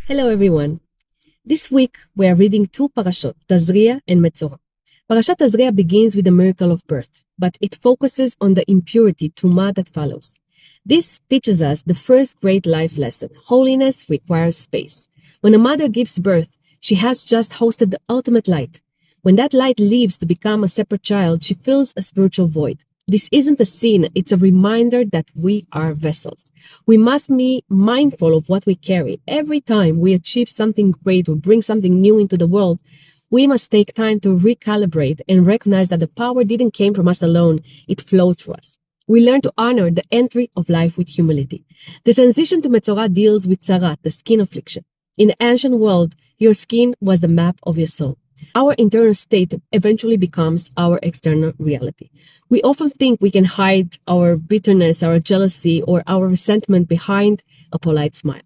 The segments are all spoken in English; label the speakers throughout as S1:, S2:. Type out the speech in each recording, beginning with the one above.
S1: Hello everyone. This week we are reading two parashot, Tazria and Metzora. Parashat Tazria begins with the miracle of birth, but it focuses on the impurity, tumah, that follows. This teaches us the first great life lesson. Holiness requires space. When a mother gives birth, she has just hosted the ultimate light. When that light leaves to become a separate child, she fills a spiritual void. This isn't a sin, it's a reminder that we are vessels. We must be mindful of what we carry. Every time we achieve something great or bring something new into the world, we must take time to recalibrate and recognize that the power didn't come from us alone, it flowed through us. We learn to honor the entry of life with humility. The transition to Metzora deals with Tzarat, the skin affliction. In the ancient world, your skin was the map of your soul. Our internal state eventually becomes our external reality. We often think we can hide our bitterness, our jealousy, or our resentment behind a polite smile.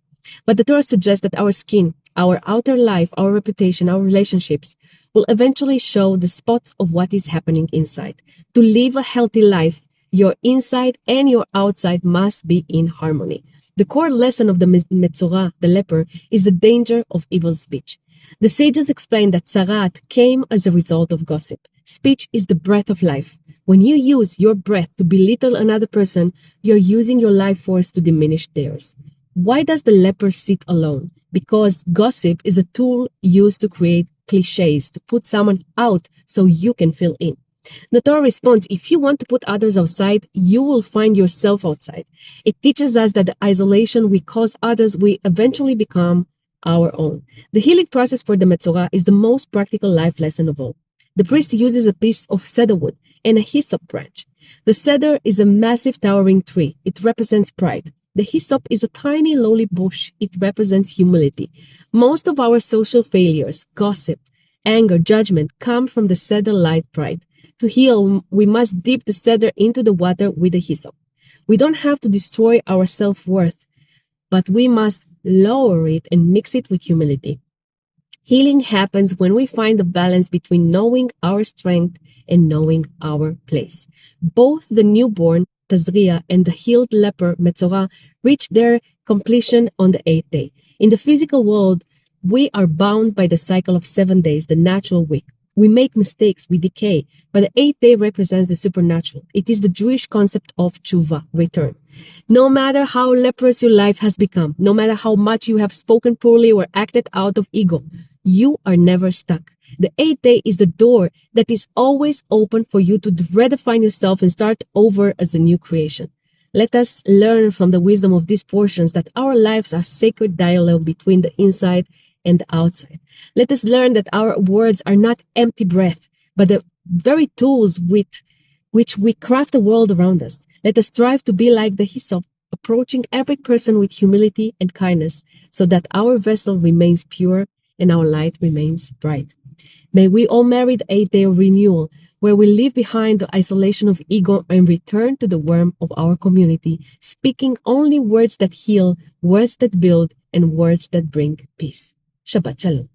S1: But the Torah suggests that our skin, our outer life, our reputation, our relationships will eventually show the spots of what is happening inside. To live a healthy life, your inside and your outside must be in harmony. The core lesson of the Metzora, the leper, is the danger of evil speech. The sages explain that Tzarat came as a result of gossip. Speech is the breath of life. When you use your breath to belittle another person, you're using your life force to diminish theirs. Why does the leper sit alone? Because gossip is a tool used to create cliches, to put someone out so you can fill in. The Torah responds, if you want to put others outside, you will find yourself outside. It teaches us that the isolation we cause others will eventually become our own. The healing process for the Metzora is the most practical life lesson of all. The priest uses a piece of cedar wood and a hyssop branch. The cedar is a massive towering tree. It represents pride. The hyssop is a tiny lowly bush. It represents humility. Most of our social failures, gossip, anger, judgment come from the cedar-like pride. To heal, we must dip the cedar into the water with the hyssop. We don't have to destroy our self-worth, but we must lower it and mix it with humility. Healing happens when we find the balance between knowing our strength and knowing our place. Both the newborn, Tazria, and the healed leper, Metzora, reach their completion on the 8th day. In the physical world, we are bound by the cycle of 7 days, the natural week. We make mistakes, we decay, but the 8th day represents the supernatural. It is the Jewish concept of tshuva, return. No matter how leprous your life has become, no matter how much you have spoken poorly or acted out of ego, you are never stuck. The 8th day is the door that is always open for you to redefine yourself and start over as a new creation. Let us learn from the wisdom of these portions that our lives are sacred dialogue between the inside and the outside. Let us learn that our words are not empty breath, but the very tools with which we craft the world around us. Let us strive to be like the hyssop, approaching every person with humility and kindness, so that our vessel remains pure and our light remains bright. May we all merit the 8th day of renewal, where we leave behind the isolation of ego and return to the warmth of our community, speaking only words that heal, words that build, and words that bring peace. Shabbat Shalom.